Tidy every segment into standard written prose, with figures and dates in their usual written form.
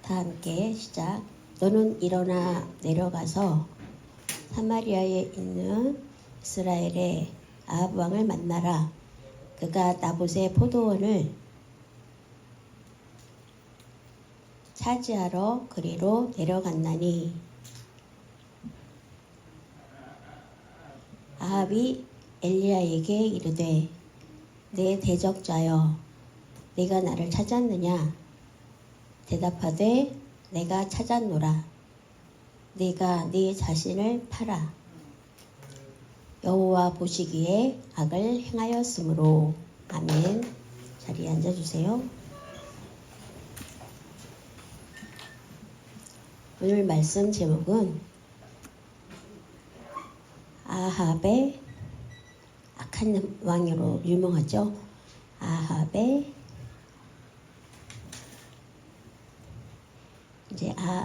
다 함께 시작. 너는 일어나 내려가서 사마리아에 있는 이스라엘의 아합 왕을 만나라. 그가 나봇의 포도원을 차지하러 그리로 내려갔나니 아합이 엘리야에게 이르되 내 대적자여 네가 나를 찾았느냐? 대답하되 내가 찾았노라. 네가 네 자신을 팔아 여호와 보시기에 악을 행하였으므로. 아멘. 자리에 앉아주세요. 오늘 말씀 제목은 아합의 악한 왕으로 유명하죠. 아합의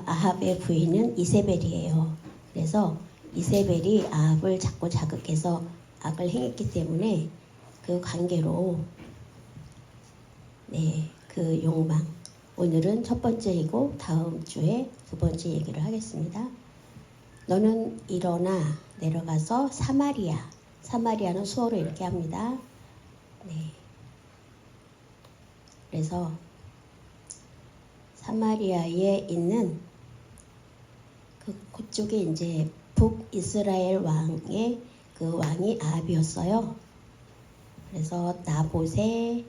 아합의 부인은 이세벨이에요. 그래서 이세벨이 아합을 자꾸 자극해서 악을 행했기 때문에 그 관계로 그 욕망. 오늘은 첫 번째이고 다음 주에 두 번째 얘기를 하겠습니다. 너는 일어나 내려가서 사마리아는 수어로 이렇게 합니다. 그래서 사마리아에 있는 그쪽에 이제 북이스라엘 왕의 그 왕이 아합이었어요. 그래서 나봇의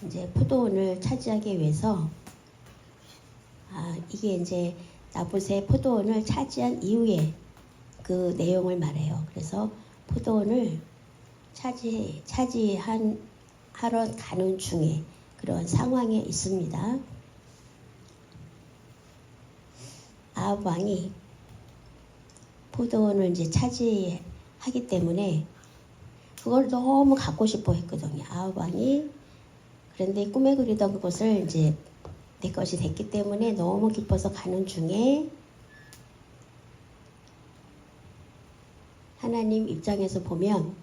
이제 포도원을 차지하기 위해서 이게 이제 나봇의 포도원을 차지한 이후에 그 내용을 말해요. 그래서 포도원을 차지하러 가는 중에 그런 상황에 있습니다. 아합 왕이 포도원을 이제 차지하기 때문에 그걸 너무 갖고 싶어 했거든요. 아합 왕이. 그런데 꿈에 그리던 그것을 이제 내 것이 됐기 때문에 너무 기뻐서 가는 중에 하나님 입장에서 보면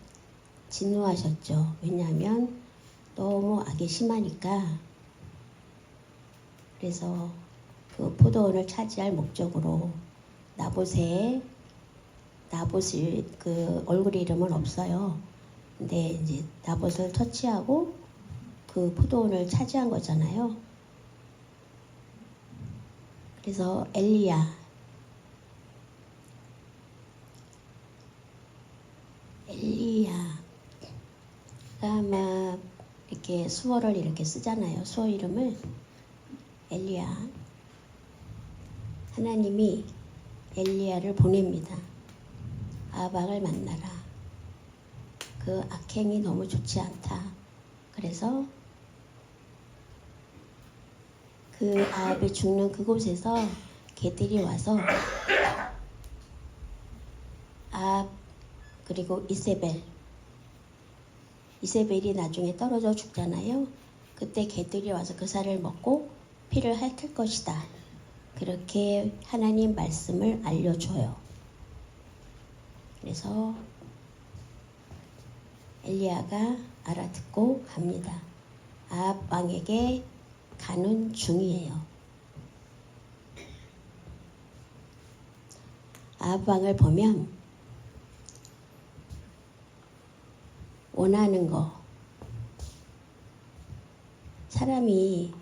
진노하셨죠. 왜냐하면 너무 악이 심하니까. 그래서 그 포도원을 차지할 목적으로 나봇의 그 얼굴 이름은 없어요. 근데 이제 나봇을 터치하고 그 포도원을 차지한 거잖아요. 그래서 엘리야가 아마 이렇게 수어를 이렇게 쓰잖아요. 수어 이름을 엘리야. 하나님이 엘리야를 보냅니다. 아합을 만나라. 그 악행이 너무 좋지 않다. 그래서 그 아합이 죽는 그곳에서 개들이 와서 아합 그리고 이세벨이 나중에 떨어져 죽잖아요. 그때 개들이 와서 그 살을 먹고 피를 핥을 것이다. 그렇게 하나님 말씀을 알려줘요. 그래서 엘리야가 알아듣고 갑니다. 아합 왕에게 가는 중이에요. 아합 왕을 보면 원하는 거, 사람이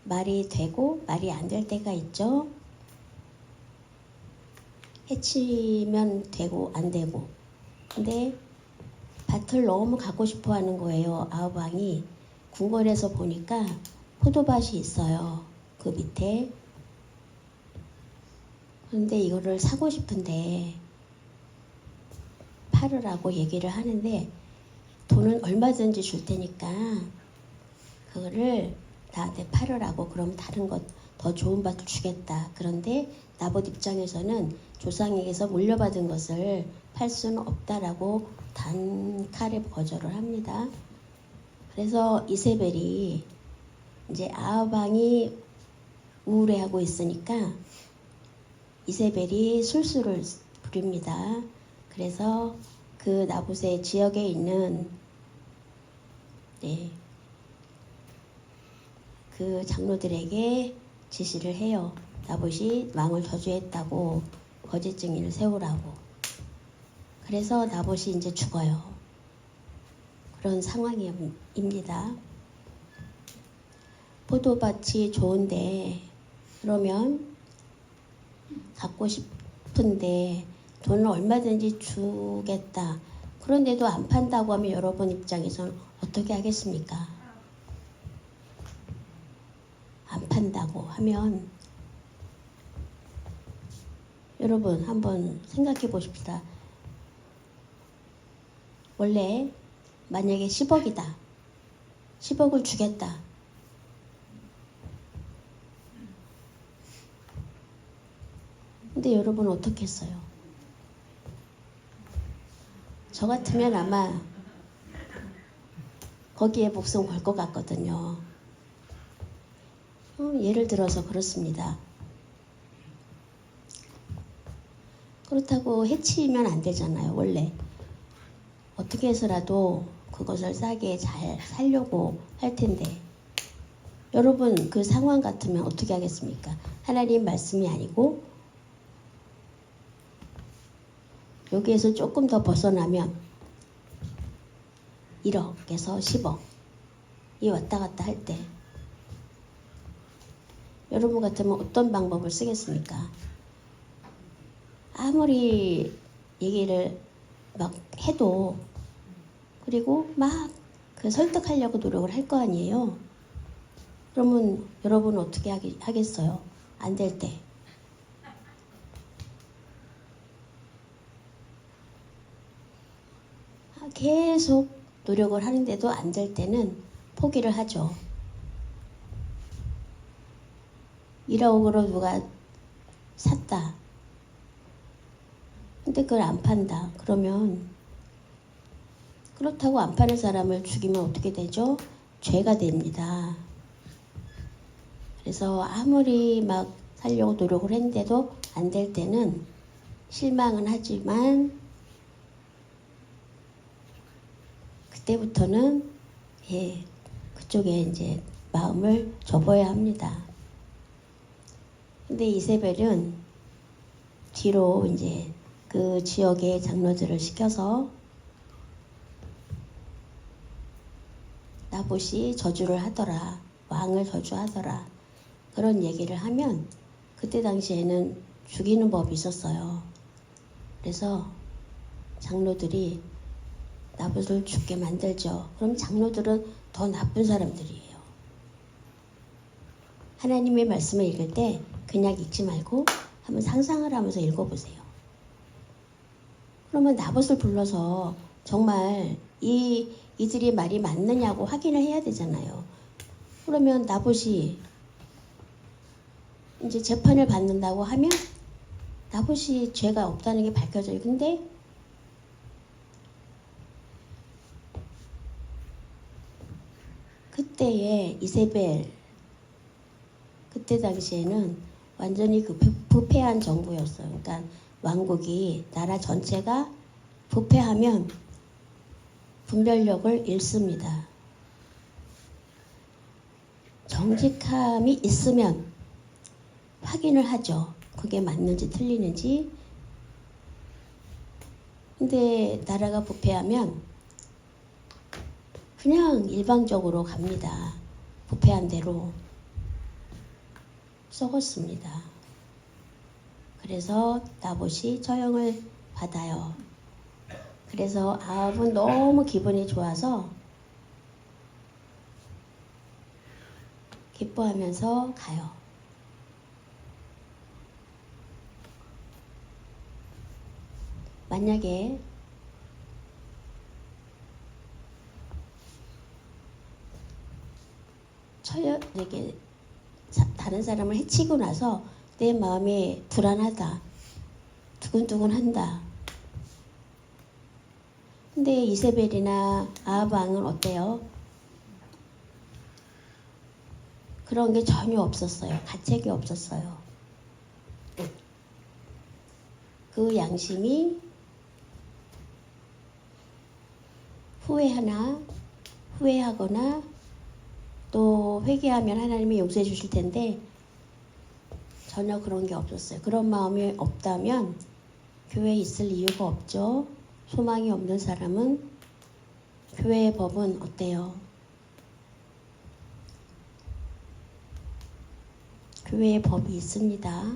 말이 되고 말이 안 될 때가 있죠. 해치면 되고 안 되고. 근데 밭을 너무 갖고 싶어 하는 거예요. 아합 왕이. 궁궐에서 보니까 포도밭이 있어요. 그 밑에. 그런데 이거를 사고 싶은데 팔으라고 얘기를 하는데 돈은 얼마든지 줄 테니까 그거를 나한테 팔으라고. 그럼 다른 것 더 좋은 밭을 주겠다. 그런데 나봇 입장에서는 조상에게서 물려받은 것을 팔 수는 없다라고 단칼에 거절을 합니다. 그래서 이세벨이 이제 아합 왕이 우울해하고 있으니까 이세벨이 술수를 부립니다. 그래서 그 나봇의 지역에 있는 그 장로들에게 지시를 해요. 나봇이 왕을 저주했다고 거짓 증인을 세우라고. 그래서 나봇이 이제 죽어요. 그런 상황입니다. 포도밭이 좋은데 그러면 갖고 싶은데 돈을 얼마든지 주겠다. 그런데도 안 판다고 하면 여러분 입장에서는 어떻게 하겠습니까? 안 판다고 하면 여러분 한번 생각해 보십시다. 원래 만약에 10억이다. 10억을 주겠다. 근데 여러분 어떻게 했어요? 저 같으면 아마 거기에 목숨 걸 것 같거든요. 예를 들어서 그렇습니다. 그렇다고 해치면 안 되잖아요. 원래 어떻게 해서라도 그것을 싸게 잘 살려고 할 텐데 여러분 그 상황 같으면 어떻게 하겠습니까? 하나님 말씀이 아니고 여기에서 조금 더 벗어나면 1억에서 10억이 왔다 갔다 할 때 여러분 같으면 어떤 방법을 쓰겠습니까? 아무리 얘기를 막 해도 그리고 막 그 설득하려고 노력을 할 거 아니에요. 그러면 여러분은 어떻게 하겠어요? 안 될 때. 계속 노력을 하는데도 안 될 때는 포기를 하죠. 1억으로 누가 샀다. 근데 그걸 안 판다. 그러면 그렇다고 안 파는 사람을 죽이면 어떻게 되죠? 죄가 됩니다. 그래서 아무리 막 살려고 노력을 했는데도 안 될 때는 실망은 하지만 그때부터는 그쪽에 이제 마음을 접어야 합니다. 근데 이세벨은 뒤로 이제 그 지역의 장로들을 시켜서 나봇이 저주를 하더라. 왕을 저주하더라. 그런 얘기를 하면 그때 당시에는 죽이는 법이 있었어요. 그래서 장로들이 나봇을 죽게 만들죠. 그럼 장로들은 더 나쁜 사람들이에요. 하나님의 말씀을 읽을 때 그냥 읽지 말고 한번 상상을 하면서 읽어보세요. 그러면 나봇을 불러서 정말 이들이 말이 맞느냐고 확인을 해야 되잖아요. 그러면 나봇이 이제 재판을 받는다고 하면 나봇이 죄가 없다는 게 밝혀져요. 근데 그때의 이세벨 그때 당시에는 완전히 그 부패한 정부였어요. 그러니까 왕국이 나라 전체가 부패하면 분별력을 잃습니다. 정직함이 있으면 확인을 하죠. 그게 맞는지 틀리는지. 근데 나라가 부패하면 그냥 일방적으로 갑니다. 부패한 대로 썩었습니다. 그래서 나봇이 처형을 받아요. 그래서 아합은 너무 기분이 좋아서 기뻐하면서 가요. 만약에 이렇게 다른 사람을 해치고 나서 내 마음이 불안하다, 두근두근한다. 근데 이세벨이나 아합 왕은 어때요? 그런 게 전혀 없었어요. 가책이 없었어요. 그 양심이 후회하거나 또 회개하면 하나님이 용서해 주실 텐데 전혀 그런 게 없었어요. 그런 마음이 없다면 교회에 있을 이유가 없죠. 소망이 없는 사람은 교회의 법은 어때요? 교회의 법이 있습니다.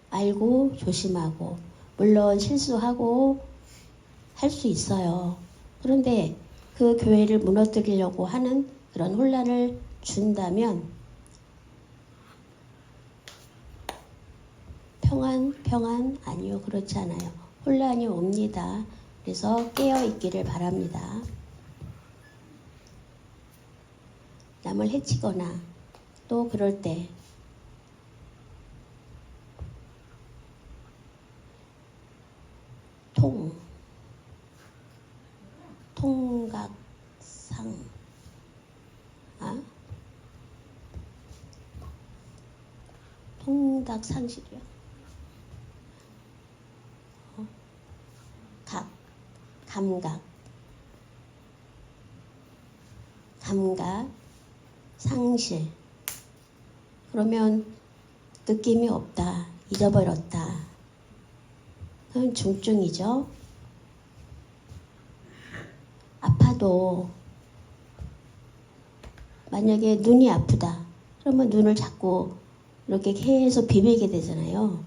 알고 조심하고 물론 실수하고 할 수 있어요. 그런데 그 교회를 무너뜨리려고 하는 그런 혼란을 준다면 평안 아니요, 그렇지 않아요. 혼란이 옵니다. 그래서 깨어 있기를 바랍니다. 남을 해치거나 또 그럴 때 통각상 통닭상실이요. 감각, 상실. 그러면 느낌이 없다, 잊어버렸다. 그건 중증이죠. 아파도 만약에 눈이 아프다. 그러면 눈을 자꾸 이렇게 계속 비비게 되잖아요.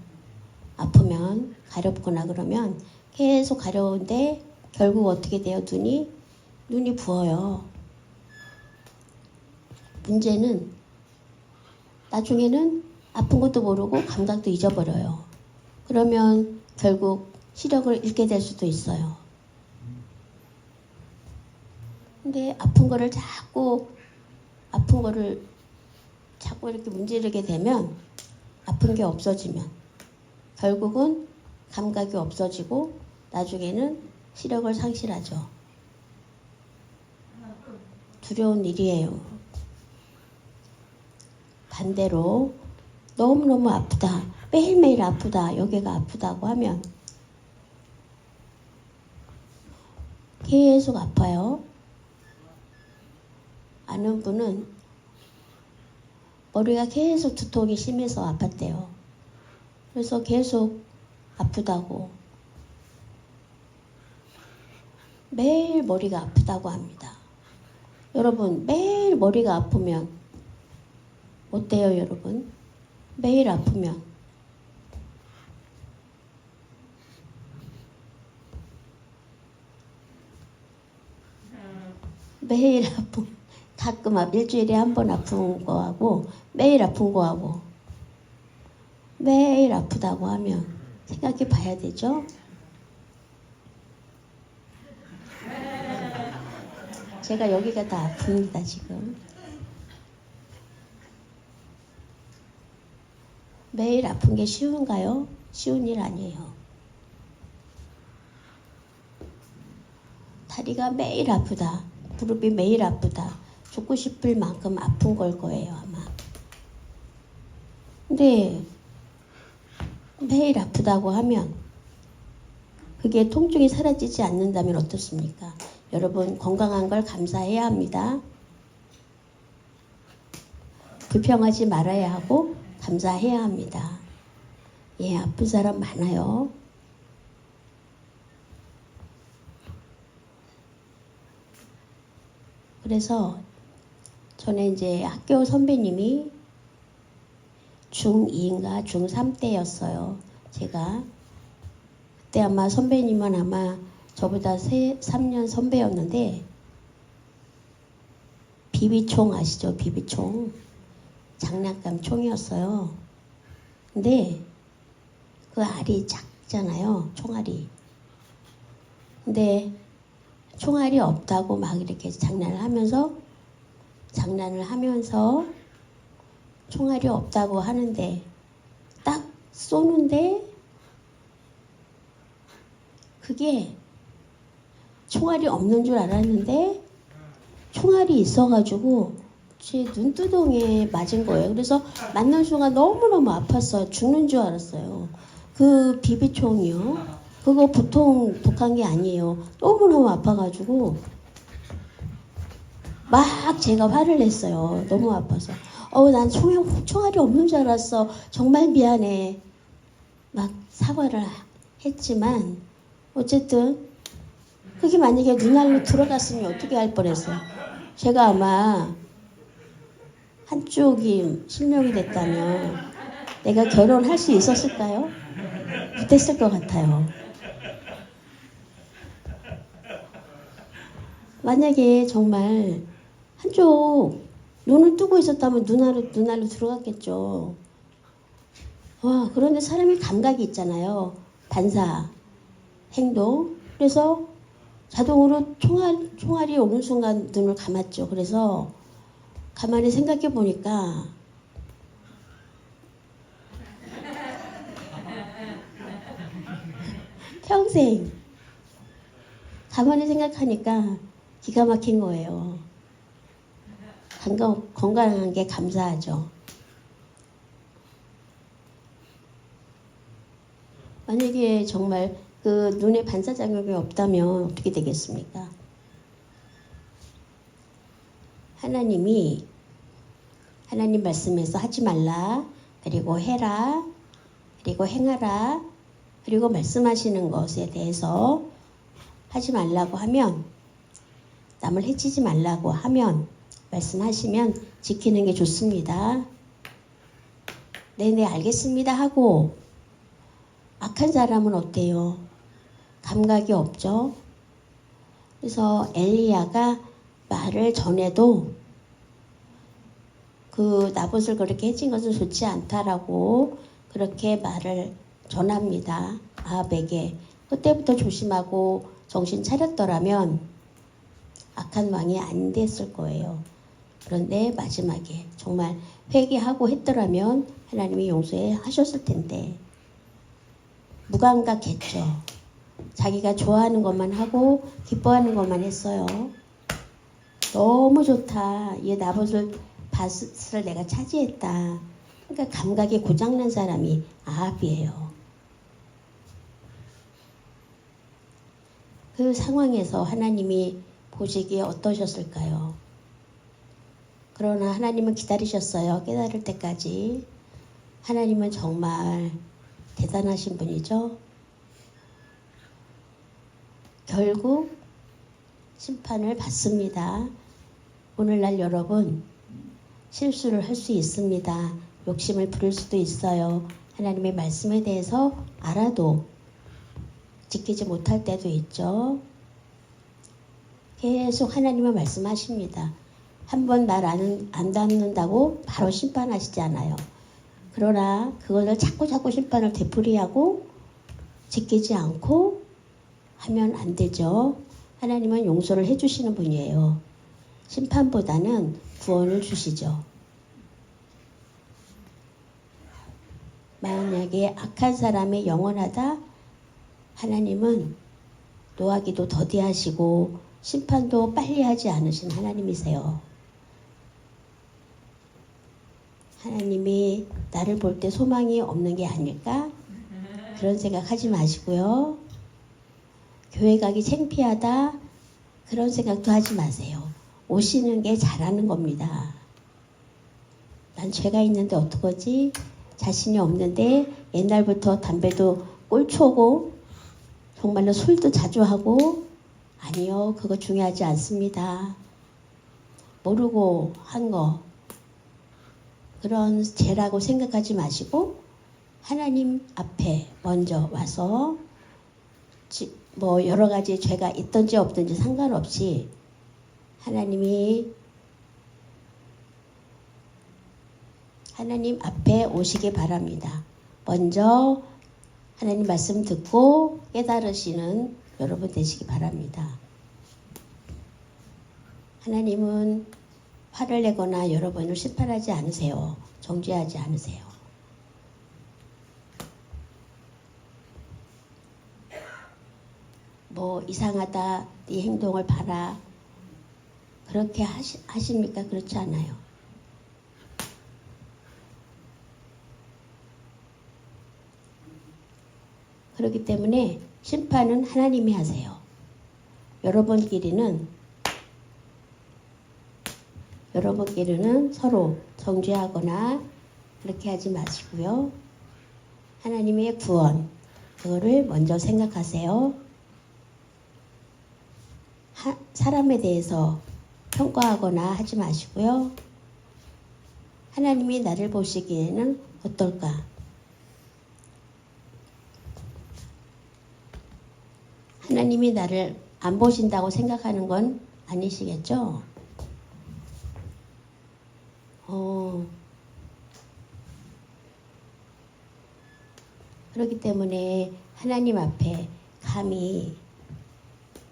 아프면 가렵거나 그러면 계속 가려운데 결국 어떻게 돼요? 눈이 부어요. 문제는 나중에는 아픈 것도 모르고 감각도 잊어버려요. 그러면 결국 시력을 잃게 될 수도 있어요. 근데 아픈 거를 자꾸 이렇게 문지르게 되면 아픈 게 없어지면 결국은 감각이 없어지고 나중에는 시력을 상실하죠. 두려운 일이에요. 반대로 너무너무 아프다, 매일매일 아프다, 여기가 아프다고 하면 계속 아파요. 아는 분은 머리가 계속 두통이 심해서 아팠대요. 그래서 계속 아프다고, 매일 머리가 아프다고 합니다. 여러분, 매일 머리가 아프면 어때요, 여러분? 매일 아프면 매일 아픈, 가끔 일주일에 한 번 아픈 거하고 매일 아픈 거하고 매일 아프다고 하면 생각해 봐야 되죠. 제가 여기가 다 아픕니다, 지금. 매일 아픈 게 쉬운가요? 쉬운 일 아니에요. 다리가 매일 아프다, 무릎이 매일 아프다, 죽고 싶을 만큼 아픈 걸 거예요, 아마. 근데 매일 아프다고 하면 그게 통증이 사라지지 않는다면 어떻습니까? 여러분, 건강한 걸 감사해야 합니다. 불평하지 말아야 하고 감사해야 합니다. 예, 아픈 사람 많아요. 그래서 전에 이제 학교 선배님이 중2인가 중3 때였어요. 제가 그때 아마 선배님은 아마 저보다 3년 선배였는데 비비총 아시죠? 비비총. 장난감 총이었어요. 근데 그 알이 작잖아요, 총알이. 근데 총알이 없다고 막 이렇게 장난을 하면서 총알이 없다고 하는데 딱 쏘는데 그게 총알이 없는 줄 알았는데 총알이 있어가지고 제 눈두덩이에 맞은 거예요. 그래서 맞는 순간 너무너무 아팠어요. 죽는 줄 알았어요. 그 비비총이요. 그거 보통 독한 게 아니에요. 너무너무 아파가지고 막 제가 화를 냈어요. 너무 아파서. 난 총알이 없는 줄 알았어. 정말 미안해. 막 사과를 했지만 어쨌든 그게 만약에 눈알로 들어갔으면 어떻게 할 뻔했어요. 제가 아마 한쪽이 실명이 됐다면 내가 결혼할 수 있었을까요? 못했을 것 같아요. 만약에 정말 한쪽 눈을 뜨고 있었다면 눈알로 들어갔겠죠. 그런데 사람이 감각이 있잖아요. 반사, 행동. 그래서 자동으로 총알이 오는 순간 눈을 감았죠. 그래서 가만히 생각해 보니까 평생 가만히 생각하니까 기가 막힌 거예요. 건강한 게 감사하죠. 만약에 정말 그 눈에 반사작용이 없다면 어떻게 되겠습니까? 하나님 말씀에서 하지 말라, 그리고 해라, 그리고 행하라, 그리고 말씀하시는 것에 대해서 하지 말라고 하면, 남을 해치지 말라고 하면, 말씀하시면 지키는 게 좋습니다. 네네 알겠습니다 하고 악한 사람은 어때요? 감각이 없죠. 그래서 엘리야가 말을 전해도 그 나봇을 그렇게 해친 것은 좋지 않다라고 그렇게 말을 전합니다. 아합에게. 그때부터 조심하고 정신 차렸더라면 악한 왕이 안 됐을 거예요. 그런데 마지막에 정말 회개하고 했더라면 하나님이 용서해 하셨을 텐데 무감각했죠. 자기가 좋아하는 것만 하고 기뻐하는 것만 했어요. 너무 좋다. 이 나봇을 밭을 내가 차지했다. 그러니까 감각이 고장난 사람이 아합이에요. 그 상황에서 하나님이 보시기에 어떠셨을까요? 그러나 하나님은 기다리셨어요. 깨달을 때까지. 하나님은 정말 대단하신 분이죠. 결국 심판을 받습니다. 오늘날 여러분 실수를 할 수 있습니다. 욕심을 부릴 수도 있어요. 하나님의 말씀에 대해서 알아도 지키지 못할 때도 있죠. 계속 하나님은 말씀하십니다. 한번 말 안 듣는다고 바로 심판하시지 않아요. 그러나 그것을 자꾸 심판을 되풀이하고 지키지 않고 하면 안 되죠. 하나님은 용서를 해주시는 분이에요. 심판보다는 구원을 주시죠. 만약에 악한 사람이 영원하다, 하나님은 노하기도 더디하시고 심판도 빨리 하지 않으신 하나님이세요. 하나님이 나를 볼 때 소망이 없는 게 아닐까? 그런 생각하지 마시고요. 교회 가기 창피하다, 그런 생각도 하지 마세요. 오시는 게 잘하는 겁니다. 난 죄가 있는데 어떡하지? 자신이 없는데 옛날부터 담배도 꼴초고 정말로 술도 자주 하고, 아니요, 그거 중요하지 않습니다. 모르고 한 거 그런 죄라고 생각하지 마시고 하나님 앞에 먼저 와서 뭐 여러 가지 죄가 있든지 없든지 상관없이 하나님 앞에 오시기 바랍니다. 먼저 하나님 말씀 듣고 깨달으시는 여러분 되시기 바랍니다. 하나님은 화를 내거나 여러분을 심판하지 않으세요. 정죄하지 않으세요. 뭐 이상하다, 네 행동을 봐라, 그렇게 하십니까? 그렇지 않아요. 그렇기 때문에 심판은 하나님이 하세요. 여러분끼리는 여러분끼리는 서로 정죄하거나 그렇게 하지 마시고요. 하나님의 구원, 그거를 먼저 생각하세요. 사람에 대해서 평가하거나 하지 마시고요. 하나님이 나를 보시기에는 어떨까? 하나님이 나를 안 보신다고 생각하는 건 아니시겠죠? 그렇기 때문에 하나님 앞에 감히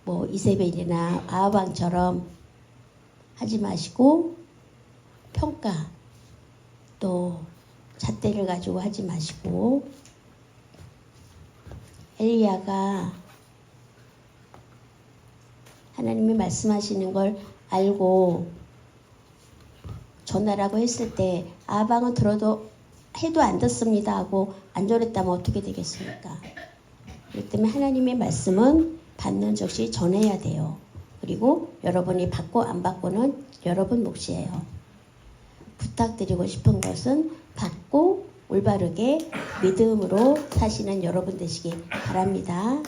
뭐 이세벨이나 아하방처럼 하지 마시고 평가 또 잣대를 가지고 하지 마시고 엘리야가 하나님이 말씀하시는 걸 알고 전하라고 했을 때 아하방은 들어도 해도 안 듣습니다 하고 안 전했다면 어떻게 되겠습니까? 그렇기 때문에 하나님의 말씀은 받는 즉시 전해야 돼요. 그리고 여러분이 받고 안 받고는 여러분 몫이에요. 부탁드리고 싶은 것은 받고 올바르게 믿음으로 사시는 여러분 되시기 바랍니다.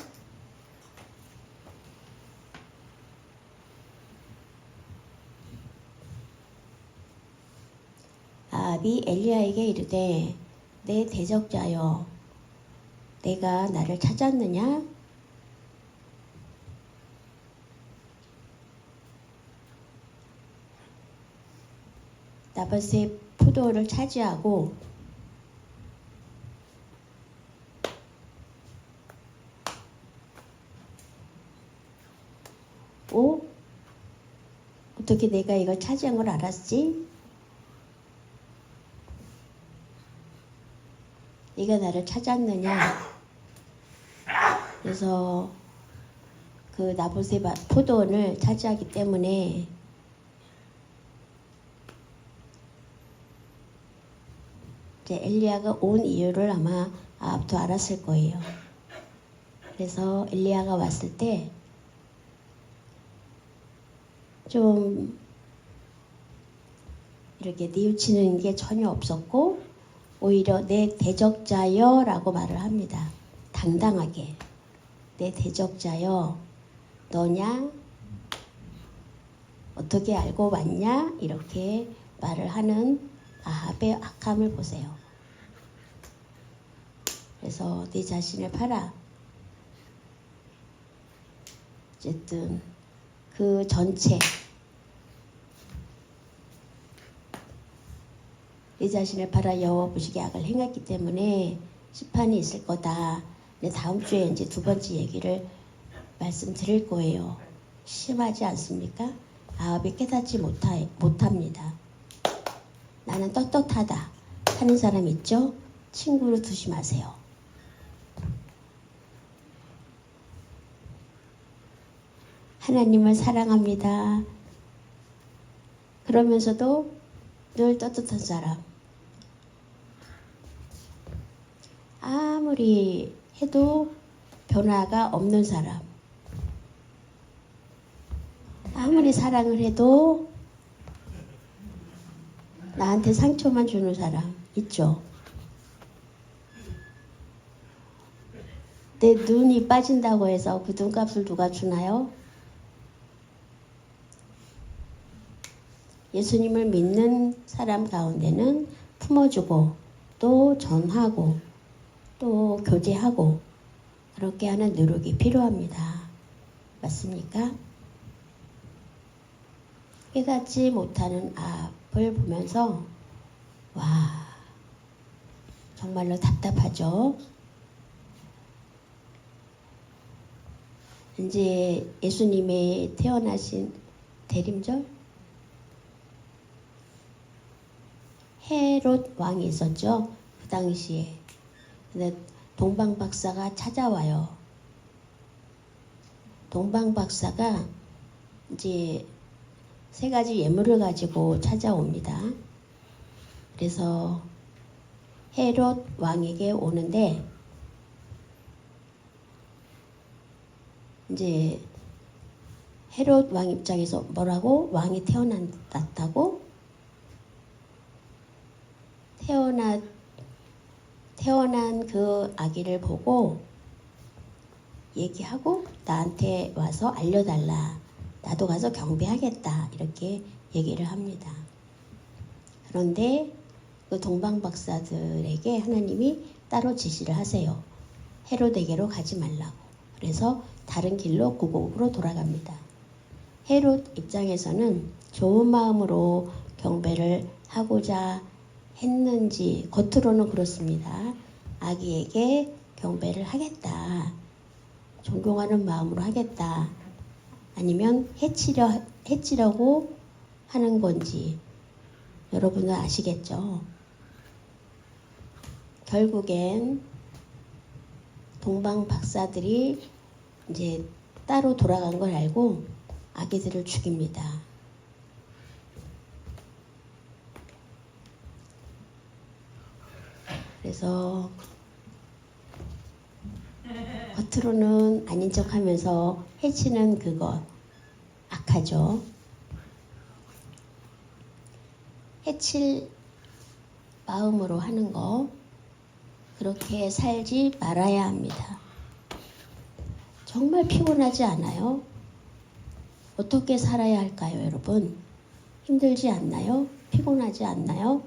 아합이 엘리야에게 이르되 내 대적자여 내가 나를 찾았느냐? 나봇의 포도를 차지하고 어떻게 내가 이걸 차지한 걸 알았지? 네가 나를 찾았느냐? 그래서 그 나봇의 포도원을 차지하기 때문에 이제 엘리야가 온 이유를 아마 아합도 알았을 거예요. 그래서 엘리야가 왔을 때 좀 이렇게 뉘우치는 게 전혀 없었고 오히려 내 대적자여 라고 말을 합니다. 당당하게 내 대적자여 너냐? 어떻게 알고 왔냐? 이렇게 말을 하는 아합의 악함을 보세요. 그래서 네 자신을 팔아. 어쨌든 그 전체 네 자신을 팔아 여호와 보시기에 악을 행했기 때문에 심판이 있을 거다. 근데 다음 주에 이제 두 번째 얘기를 말씀드릴 거예요. 심하지 않습니까? 아합이 깨닫지 못합니다. 나는 떳떳하다 하는 사람 있죠? 친구로 두지 마세요. 하나님을 사랑합니다. 그러면서도 늘 떳떳한 사람. 아무리 해도 변화가 없는 사람. 아무리 사랑을 해도 나한테 상처만 주는 사람 있죠. 내 눈이 빠진다고 해서 그 눈값을 누가 주나요? 예수님을 믿는 사람 가운데는 품어주고 또 전하고 또 교제하고 그렇게 하는 노력이 필요합니다. 맞습니까? 깨닫지 못하는 아합을 보면서 와 정말로 답답하죠. 이제 예수님의 태어나신 대림절 헤롯 왕이 있었죠. 그 당시에. 근데 동방박사가 찾아와요. 동방박사가 이제 세 가지 예물을 가지고 찾아옵니다. 그래서 헤롯 왕에게 오는데 이제 헤롯 왕 입장에서 뭐라고? 왕이 태어났다고? 아기를 보고 얘기하고 나한테 와서 알려달라. 나도 가서 경배하겠다. 이렇게 얘기를 합니다. 그런데 그 동방 박사들에게 하나님이 따로 지시를 하세요. 헤롯에게로 가지 말라고. 그래서 다른 길로 고국으로 돌아갑니다. 헤롯 입장에서는 좋은 마음으로 경배를 하고자 했는지 겉으로는 그렇습니다. 아기에게 경배를 하겠다. 존경하는 마음으로 하겠다. 아니면 해치려고 하는 건지 여러분은 아시겠죠? 결국엔 동방 박사들이 이제 따로 돌아간 걸 알고 아기들을 죽입니다. 그래서 겉으로는 아닌 척하면서 해치는 그거 악하죠. 해칠 마음으로 하는 거 그렇게 살지 말아야 합니다. 정말 피곤하지 않아요? 어떻게 살아야 할까요, 여러분? 힘들지 않나요? 피곤하지 않나요?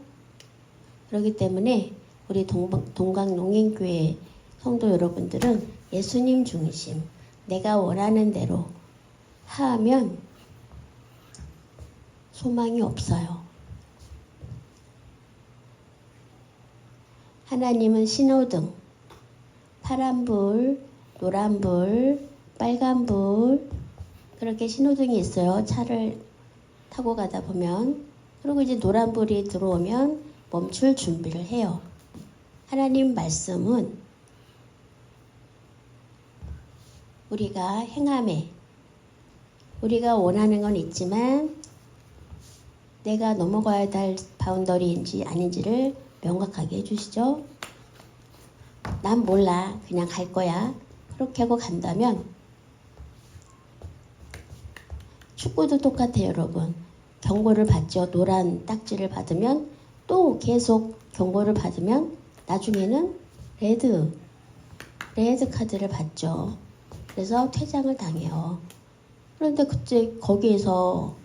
그렇기 때문에 우리 동강농인교회 성도 여러분들은 예수님 중심, 내가 원하는 대로 하면 소망이 없어요. 하나님은 신호등, 파란불, 노란불, 빨간불 그렇게 신호등이 있어요. 차를 타고 가다 보면. 그리고 이제 노란불이 들어오면 멈출 준비를 해요. 하나님 말씀은 우리가 행함에 우리가 원하는 건 있지만 내가 넘어가야 할 바운더리인지 아닌지를 명확하게 해주시죠. 난 몰라. 그냥 갈 거야. 그렇게 하고 간다면 축구도 똑같아요, 여러분. 경고를 받죠. 노란 딱지를 받으면 또 계속 경고를 받으면 나중에는 레드 카드를 받죠. 그래서 퇴장을 당해요. 그런데 그때 거기에서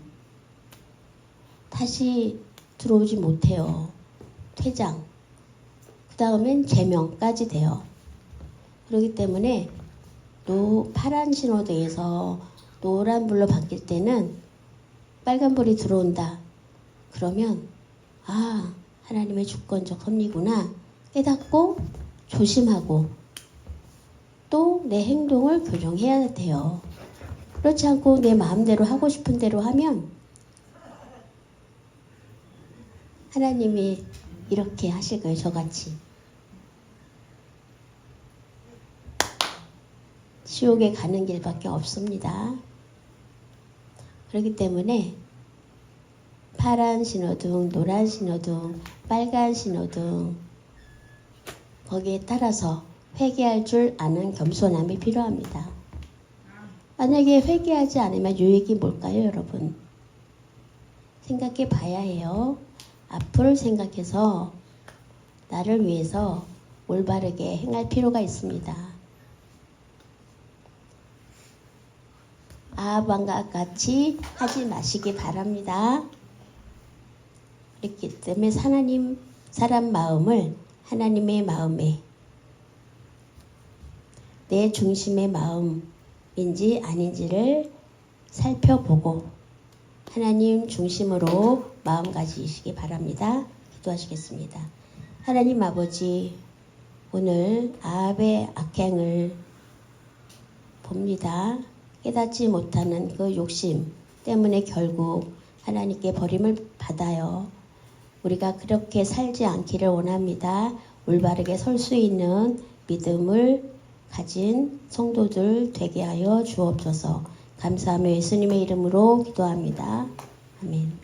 다시 들어오지 못해요. 퇴장. 그 다음엔 제명까지 돼요. 그렇기 때문에 파란 신호등에서 노란불로 바뀔 때는 빨간불이 들어온다. 그러면 하나님의 주권적 섭리구나 깨닫고 조심하고 또 내 행동을 교정해야 돼요. 그렇지 않고 내 마음대로 하고 싶은 대로 하면 하나님이 이렇게 하실 거예요. 저같이. 지옥에 가는 길밖에 없습니다. 그렇기 때문에 파란 신호등, 노란 신호등, 빨간 신호등 거기에 따라서 회개할 줄 아는 겸손함이 필요합니다. 만약에 회개하지 않으면 유익이 뭘까요, 여러분? 생각해 봐야 해요. 앞을 생각해서 나를 위해서 올바르게 행할 필요가 있습니다. 아합왕과 같이 하지 마시기 바랍니다. 그렇기 때문에 사람 마음을 하나님의 마음에 내 중심의 마음인지 아닌지를 살펴보고 하나님 중심으로 마음 가지시기 바랍니다. 기도하시겠습니다. 하나님 아버지, 오늘 아합의 악행을 봅니다. 깨닫지 못하는 그 욕심 때문에 결국 하나님께 버림을 받아요. 우리가 그렇게 살지 않기를 원합니다. 올바르게 설 수 있는 믿음을 가진 성도들 되게 하여 주옵소서. 감사하며 예수님의 이름으로 기도합니다. 아멘.